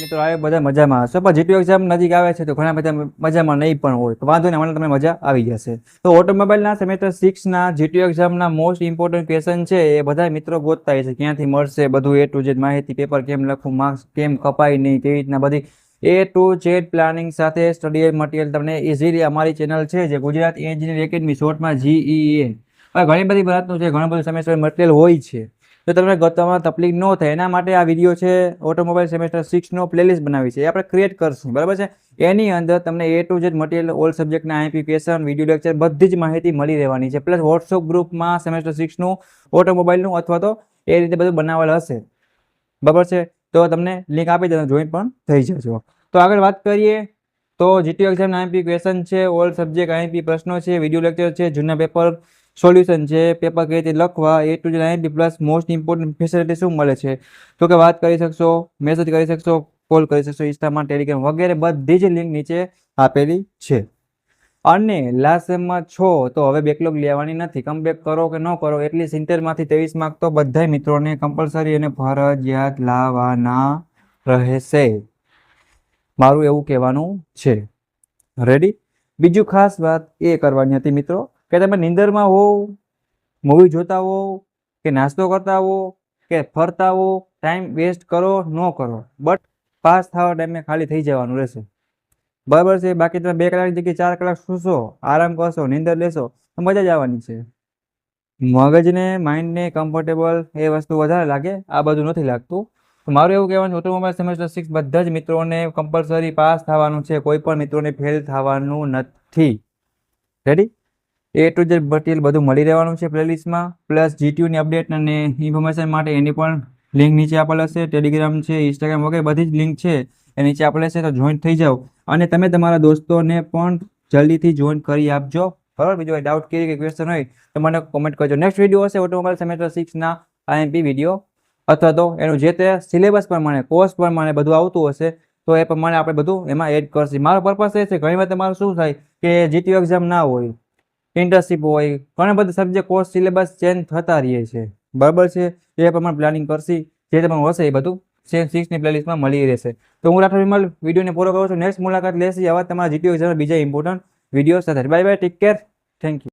મિત્રો આવે બધા મજામાં હશો, પણ જીટીયુ એક્ઝામ નજીક આવે છે તો ઘણા બધા મજામાં નહીં પણ હોય, તો વાંધો નહીં, મને તમને મજા આવી જશે. તો ઓટોમોબાઈલના સેમેસ્ટર 6 ના જીટીયુ એક્ઝામના મોસ્ટ ઇમ્પોર્ટન્ટ ક્વેશ્ચન છે એ બધા મિત્રો ગોતતા હોય છે, ક્યાંથી મળશે બધું A to Z માહિતી, પેપર કેમ લખવું, માર્ક્સ કેમ કપાય નહીં, કેવી રીતના બધી A to Z પ્લાનિંગ સાથે સ્ટડી મટીરિયલ તમને ઇઝીલી અમારી ચેનલ છે જે ગુજરાત એન્જિનિયરિંગ એકેડમી શોર્ટમાં GEA, ઘણી બધી વાતનું છે, ઘણું બધું સેમેસ્ટર મટીરિયલ હોય છે, તો તમને ગોતવામાં તકલીફ ન થાય એના માટે આ વિડીયો છે ઓટોમોબાઈલ સેમેસ્ટર 6 નો પ્લેલિસ્ટ બનાવી છે, એ આપણે ક્રિએટ કરશું, બરાબર છે. એની અંદર તમને A to Z material, all સબ્જેક્ટના આઈએમપી ક્વેશ્ચન, વિડીયો લેક્ચર બધી જ માહિતી મળી રહેવાની છે, પ્લસ વોટ્સઅપ ગ્રુપમાં સેમેસ્ટર 6 નું ઓટોમોબાઈલનું અથવા તો એ રીતે બધું બનાવેલ હશે, બરાબર છે. તો તમને લિંક આપી દે, જોઈન પણ થઈ જજો. તો આગળ વાત કરીએ તો જીટીયુ એક્ઝામ આઈએમપી ક્વેશ્ચન છે, ઓલ સબ્જેક્ટ આઈએમપી પ્રશ્નો છે, વિડીયો લેક્ચર છે, જૂના પેપર સોલ્યુશન છે, પેપર કઈ રીતે લખવા, A to Z IMP plus most important facility શું મળે છે, તો કે વાત કરી શકશો, મેસેજ કરી શકશો, કોલ કરી શકશો, ઇન્સ્ટામાં, ટેલિગ્રામ વગેરે બધી જ લિંક નીચે આપેલી છે. અને લાસ્ટ સેમમાં છો તો હવે બેકલોગ લેવાની નથી, કમબેક કરો કે ન કરો, એટલી 70માંથી 23 માર્ક તો બધા મિત્રોને કમ્પલસરી અને ફરજિયાત લાવવાના રહેશે, મારું એવું કહેવાનું છે. રેડી. બીજું ખાસ વાત એ કરવાની હતી મિત્રો કે તમે નીંદરમાં હો, મૂવી જોતા હો, કે નાસ્તો કરતા હો, કે ફરતા હો, ટાઈમ વેસ્ટ કરો ન કરો, બટ પાસ થવા ટાઈમે ખાલી થઈ જવાનું રહેશે, બરાબર છે. બાકી તમે 2 કલાકની જગ્યાએ 4 કલાક સૂશો, આરામ કરશો, નીંદર લેશો તો મજા જ આવવાની છે. મગજને, માઇન્ડને કમ્ફર્ટેબલ એ વસ્તુ વધારે લાગે, આ બધું નથી લાગતું. તો મારું એવું કહેવાનું, ઓટોમોબાઈલ સેમેસ્ટર 6 બધા જ મિત્રોને કમ્પલસરી પાસ થવાનું છે, કોઈ પણ મિત્રોને ફેલ થવાનું નથી. Ready. A to Z material બધું મળી રહેવાનું છે પ્લેલિસ્ટમાં, પ્લસ જીટીયુની અપડેટ અને ઇન્ફોર્મેશન માટે એની પણ લિંક નીચે આપેલ હશે, ટેલિગ્રામ છે, ઇન્સ્ટાગ્રામ વગેરે બધી જ લિંક છે એ નીચે આપેલ હશે, તો જોઈન થઈ જાઓ અને તમે તમારા દોસ્તોને પણ જલ્દીથી જોઈન કરી આપજો, બરાબર. બીજો કોઈ ડાઉટ કે ક્વેશ્ચન હોય તો મને કોમેન્ટ કરજો. નેક્સ્ટ વિડીયો હશે ઓટોમોબાઈલ સેમેસ્ટર 6 ના આઈએમપી વિડીયો, અથવા તો એનું જે તે સિલેબસ પ્રમાણે, કોર્સ પ્રમાણે બધું આવતું હશે તો એ પ્રમાણે આપણે બધું એમાં એડ કરશું. મારો પર્પસ એ છે, ઘણી વાર તમારું શું થાય કે જીટીયુ એક્ઝામ ના હોય, ઇન્ટર્નશીપ હોય, ઘણા બધા સબ્જેક્ટ, કોર્સ, સિલેબસ ચેન્જ થતા રહે છે, બરાબર છે. એ પ્રમાણે પ્લાનિંગ કરશી, જે તમારું હશે એ બધું 6ની પ્લેલિસ્ટમાં મળી રહેશે. તો હું રાઠોડ વિમલ વિડીયોને પૂરો કરું છું. નેક્સ્ટ મુલાકાત લેશી આવા તમારા જીટીયુ એક્ઝામ બીજા ઇમ્પોર્ટન્ટ વિડીયો સાથે. Bye bye, take care, thank you.